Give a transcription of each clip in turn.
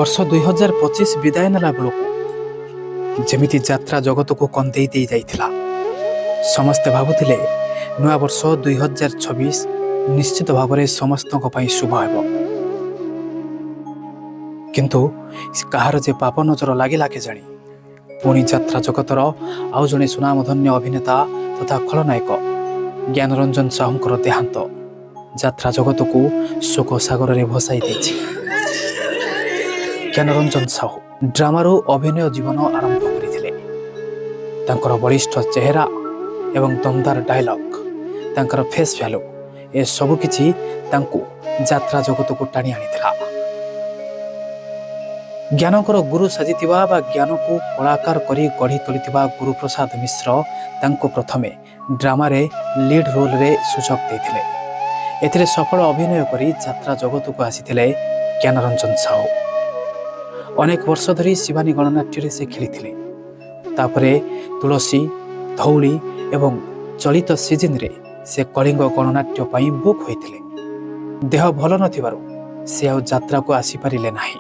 ବର୍ଷ 2025 ବିଦାୟ ନେଲା ବେଳକୁ ଯେମିତି ଯାତ୍ରା ଜଗତକୁ କନ୍ଦେଇ ଦେଇ ଯାଇଥିଲା। ସମସ୍ତେ ଭାବୁଥିଲେ ନୂଆ ବର୍ଷ 2026 ନିଶ୍ଚିତ ଭାବରେ ସମସ୍ତଙ୍କ ପାଇଁ ଶୁଭ ହେବ। କିନ୍ତୁ କାହାର ଯେ ପାପ ନଜର ଲାଗିଲା କେଜାଣି, ପୁଣି ଯାତ୍ରା ଜଗତର ଆଉ ଜଣେ ସୁନାମଧନ୍ୟ ଅଭିନେତା ତଥା ଖଳନାୟକ ଜ୍ଞାନରଞ୍ଜନ ସାହୁଙ୍କର ଦେହାନ୍ତ ଯାତ୍ରା ଜଗତକୁ ଶୋକ ସାଗରରେ ଭସାଇ ଦେଇଛି। ଜ୍ଞାନରଞ୍ଜନ ସାହୁ ଡ୍ରାମାରୁ ଅଭିନୟ ଜୀବନ ଆରମ୍ଭ କରିଥିଲେ। ତାଙ୍କର ବଳିଷ୍ଠ ଚେହେରା ଏବଂ ଦମଦାର ଡାଇଲଗ, ତାଙ୍କର ଫେସ୍ ଭ୍ୟାଲୁ ଏସବୁ କିଛି ତାଙ୍କୁ ଯାତ୍ରା ଜଗତକୁ ଟାଣି ଆଣିଥିଲା। ଜ୍ଞାନଙ୍କର ଗୁରୁ ସାଜିଥିବା ବା ଜ୍ଞାନକୁ କଳାକାର କରି ଗଢ଼ି ତୋଳିଥିବା ଗୁରୁପ୍ରସାଦ ମିଶ୍ର ତାଙ୍କୁ ପ୍ରଥମେ ଡ୍ରାମାରେ ଲିଡ୍ ରୋଲ୍ରେ ସୁଯୋଗ ଦେଇଥିଲେ। ଏଥିରେ ସଫଳ ଅଭିନୟ କରି ଯାତ୍ରା ଜଗତକୁ ଆସିଥିଲେ ଜ୍ଞାନରଞ୍ଜନ ସାହୁ। ଅନେକ ବର୍ଷ ଧରି ଶିବାନୀ ଗଣନାଟ୍ୟରେ ସେ ଖେଳିଥିଲେ। ତାପରେ ତୁଳସୀ, ଧଉଳି ଏବଂ ଚଳିତ ସିଜିନ୍ରେ ସେ କଳିଙ୍ଗ ଗଣନାଟ୍ୟ ପାଇଁ ବୁକ୍ ହୋଇଥିଲେ। ଦେହ ଭଲ ନଥିବାରୁ ସେ ଆଉ ଯାତ୍ରାକୁ ଆସିପାରିଲେ ନାହିଁ।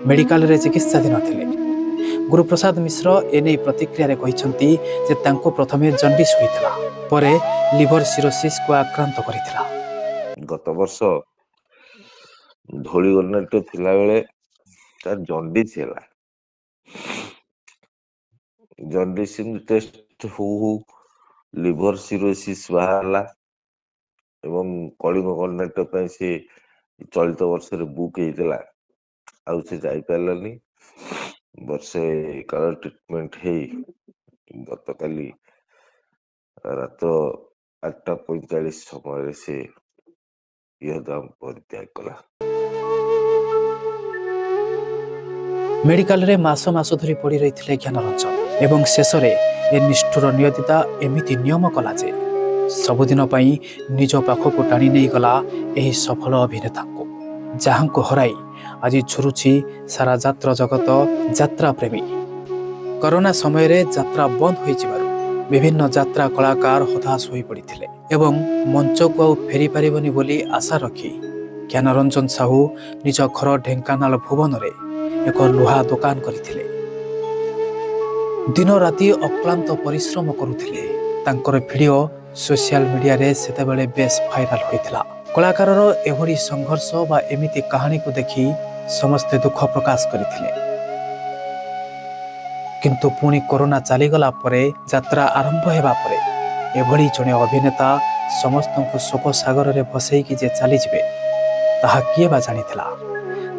ମେଡିକାଲରେ ଚିକିତ୍ସାଧୀନ ଥିଲେ। ଗୁରୁପ୍ରସାଦ ମିଶ୍ର ଏନେଇ ପ୍ରତିକ୍ରିୟାରେ କହିଛନ୍ତି ଯେ ତାଙ୍କୁ ପ୍ରଥମେ ଜଣ୍ଡିସ୍ ହୋଇଥିଲା, ପରେ ଲିଭର ସିରୋସିସ୍କୁ ଆକ୍ରାନ୍ତ କରିଥିଲା। ଗତ ବର୍ଷ ଧଉଳି ଗଣନାଟ୍ୟ ଥିଲାବେଳେ ତାର ଜଣ୍ଡିସ୍ ହେଲା। ଜଣ୍ଡିସ୍ ଟେଷ୍ଟ ହଉ ଲିଭର ସିରୋସିସ୍ ବାହାରିଲା ଏବଂ କଳିଙ୍ଗ ଗଣନାଟ୍ୟ ପାଇଁ ସେ ଚଳିତ ବର୍ଷରେ ବୁକ୍ ହେଇଥିଲା। ଆଉ ସେ ଯାଇପାରିଲାନି। ବର୍ଷେ କାଳ ଟ୍ରିଟମେଣ୍ଟ ହେଇ ଗତକାଲି ରାତ 8:45 ସମୟରେ ସେ ଇହଧାମ ପରିତ୍ୟାଗ କଲା। ମେଡିକାଲରେ ମାସ ମାସ ଧରି ପଡ଼ି ରହିଥିଲେ ଜ୍ଞାନରଞ୍ଜନ ଏବଂ ଶେଷରେ ଏ ନିଷ୍ଠୁର ନିୟତିତା ଏମିତି ନିୟମ କଲା ଯେ ସବୁଦିନ ପାଇଁ ନିଜ ପାଖକୁ ଟାଣି ନେଇଗଲା ଏହି ସଫଳ ଅଭିନେତାଙ୍କୁ, ଯାହାଙ୍କୁ ହରାଇ ଆଜି ଝୁରୁଛି ସାରା ଯାତ୍ରା ଜଗତ, ଯାତ୍ରା ପ୍ରେମୀ। କରୋନା ସମୟରେ ଯାତ୍ରା ବନ୍ଦ ହୋଇଯିବାରୁ ବିଭିନ୍ନ ଯାତ୍ରା କଳାକାର ହତାଶ ହୋଇପଡ଼ିଥିଲେ ଏବଂ ମଞ୍ଚକୁ ଆଉ ଫେରି ପାରିବନି ବୋଲି ଆଶା ରଖି ଜ୍ଞାନରଞ୍ଜନ ସାହୁ ନିଜ ଘର ଢେଙ୍କାନାଳ ଭୁବନରେ ଏକ ଲୁହା ଦୋକାନ କରିଥିଲେ। ଦିନ ରାତି ଅକ୍ଳାନ୍ତ ପରିଶ୍ରମ କରୁଥିଲେ। ତାଙ୍କର ଭିଡ଼ିଓ ସୋସିଆଲ ମିଡ଼ିଆରେ ସେତେବେଳେ ବେଶ୍ ଭାଇରାଲ ହୋଇଥିଲା। କଳାକାରର ଏଭଳି ସଂଘର୍ଷ ବା ଏମିତି କାହାଣୀକୁ ଦେଖି ସମସ୍ତେ ଦୁଃଖ ପ୍ରକାଶ କରିଥିଲେ। କିନ୍ତୁ ପୁଣି କରୋନା ଚାଲିଗଲା ପରେ, ଯାତ୍ରା ଆରମ୍ଭ ହେବା ପରେ ଏଭଳି ଜଣେ ଅଭିନେତା ସମସ୍ତଙ୍କୁ ଶୋକ ସାଗରରେ ଭସେଇକି ଯେ ଚାଲିଯିବେ, ତାହା କିଏ ବା ଜାଣିଥିଲା।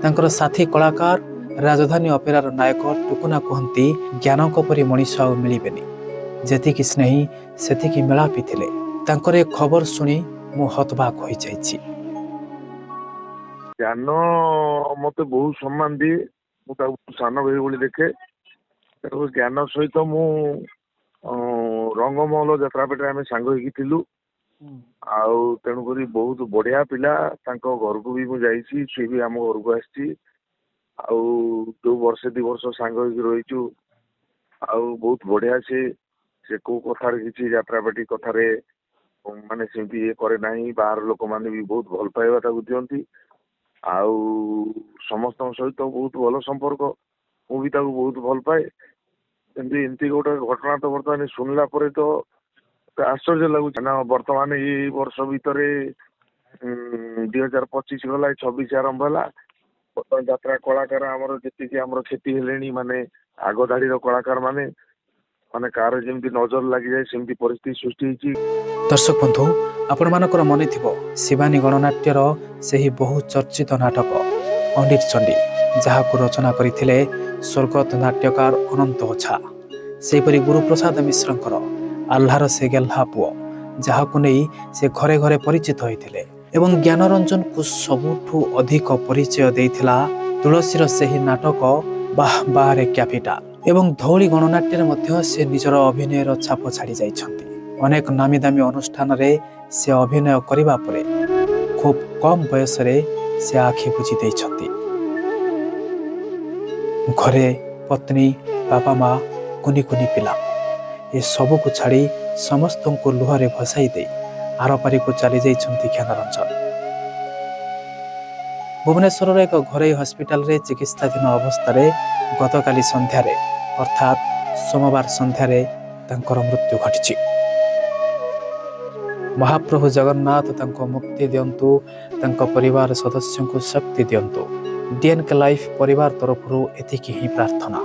ତାଙ୍କର ସାଥୀ କଳାକାର ରାଜଧାନୀ ଅପେରାର ନାୟକ ଟୁକୁନା କୁହନ୍ତି, ଜ୍ଞାନଙ୍କ ପରି ମଣିଷ ଆଉ ମିଳିବେନି। ଯେତିକି ସ୍ନେହୀ ସେତିକି ମେଳାପି ଥିଲେ। ତାଙ୍କର ଏ ଖବର ଶୁଣି ମୁଁ ହତବାକ୍ ହୋଇଯାଇଛି। ଜ୍ଞାନ ମତେ ବହୁତ ସମ୍ମାନ ଦିଏ। ମୁଁ ତାକୁ ସାନ ଭାଇ ଭଳି ଦେଖେ। ତେଣୁ ଜ୍ଞାନ ସହିତ ମୁଁ ରଙ୍ଗମହଲ ଯାତ୍ରାପାଟିରେ ଆମେ ସାଙ୍ଗ ହେଇକି ଥିଲୁ। ଆଉ ତେଣୁକରି ବହୁତ ବଢିଆ ପିଲା। ତାଙ୍କ ଘରକୁ ବି ମୁଁ ଯାଇଛି, ସିଏ ବି ଆମ ଘରକୁ ଆସିଛି। ଆଉ ଯୋଉ ବର୍ଷେ 2 ବର୍ଷ ସାଙ୍ଗ ହେଇକି ରହିଛୁ, ଆଉ ବହୁତ ବଢିଆ। ସେ କୋଉ କଥାରେ କିଛି ଯାତ୍ରାପାଟି କଥାରେ ମାନେ ସେମିତି ଇଏ କରେ ନାହିଁ। ବାହାର ଲୋକମାନେ ବି ବହୁତ ଭଲ ପାଇବା ତାକୁ ଦିଅନ୍ତି। ଆଉ ସମସ୍ତଙ୍କ ସହିତ ବହୁତ ଭଲ ସମ୍ପର୍କ। ମୁଁ ବି ତାକୁ ବହୁତ ଭଲ ପାଏ। କିନ୍ତୁ ଏମିତି ଗୋଟେ ଘଟଣା ତ ବର୍ତ୍ତମାନ ଶୁଣିଲା ପରେ ତ ଆଶ୍ଚର୍ଯ୍ୟ ଲାଗୁଛି ନା। ବର୍ତ୍ତମାନ ଏଇ ବର୍ଷ ଭିତରେ 2025 ଗଲା, 26 ଆରମ୍ଭ ହେଲା। ବର୍ତ୍ତମାନ ଯାତ୍ରା କଳାକାର ଆମର ଯେତିକି ଆମର କ୍ଷତି ହେଲେଣି, ମାନେ ଆଗ ଧାଡିର କଳାକାର ମାନେ କାହାର ଯେମିତି ନଜର ଲାଗିଯାଏ ସେମିତି ପରିସ୍ଥିତି ସୃଷ୍ଟି ହେଇଛି। ଦର୍ଶକ ବନ୍ଧୁ, ଆପଣମାନଙ୍କର ମନେ ଥିବ ଶିବାନୀ ଗଣନାଟ୍ୟର ସେହି ବହୁ ଚର୍ଚ୍ଚିତ ନାଟକ ପଣ୍ଡିତ ଚଣ୍ଡୀ, ଯାହାକୁ ରଚନା କରିଥିଲେ ସ୍ୱର୍ଗତ ନାଟ୍ୟକାର ଅନନ୍ତ ଓଝା। ସେହିପରି ଗୁରୁପ୍ରସାଦ ମିଶ୍ରଙ୍କର ଆହ୍ଲାର ସେ ଗେହ୍ଲା ପୁଅ, ଯାହାକୁ ନେଇ ସେ ଘରେ ଘରେ ପରିଚିତ ହୋଇଥିଲେ। ଏବଂ ଜ୍ଞାନରଞ୍ଜନକୁ ସବୁଠୁ ଅଧିକ ପରିଚୟ ଦେଇଥିଲା ତୁଳସୀର ସେହି ନାଟକ ବାଃ ବାଃରେ କ୍ୟାପିଟାଲ। ଏବଂ ଧଉଳି ଗଣନାଟ୍ୟରେ ମଧ୍ୟ ସେ ନିଜର ଅଭିନୟର ଛାପ ଛାଡ଼ି ଯାଇଛନ୍ତି। ଅନେକ ନାମୀ ଦାମୀ ଅନୁଷ୍ଠାନରେ ସେ ଅଭିନୟ କରିବା ପରେ ଖୁବ୍ କମ୍ ବୟସରେ ସେ ଆଖି ବୁଜି ଦେଇଛନ୍ତି। ଘରେ ପତ୍ନୀ, ବାପା ମା, କୁନି କୁନି ପିଲା ଏସବୁକୁ ଛାଡ଼ି ସମସ୍ତଙ୍କୁ ଲୁହରେ ଭସାଇ ଦେଇ ଆରପାରିକୁ ଚାଲି ଯାଇଛନ୍ତି ଜ୍ଞାନରଞ୍ଜନ। ଭୁବନେଶ୍ୱରର ଏକ ଘରୋଇ ହସ୍ପିଟାଲରେ ଚିକିତ୍ସାଧୀନ ଅବସ୍ଥାରେ ଗତକାଲି ସନ୍ଧ୍ୟାରେ ଅର୍ଥାତ୍ ସୋମବାର ସନ୍ଧ୍ୟାରେ ତାଙ୍କର ମୃତ୍ୟୁ ଘଟିଛି। ମହାପ୍ରଭୁ ଜଗନ୍ନାଥ ତାଙ୍କୁ ମୁକ୍ତି ଦିଅନ୍ତୁ, ତାଙ୍କ ପରିବାର ସଦସ୍ୟଙ୍କୁ ଶକ୍ତି ଦିଅନ୍ତୁ। ଡିଏନ୍କେ ଲାଇଫ୍ ପରିବାର ତରଫରୁ ଏତିକି ହିଁ ପ୍ରାର୍ଥନା।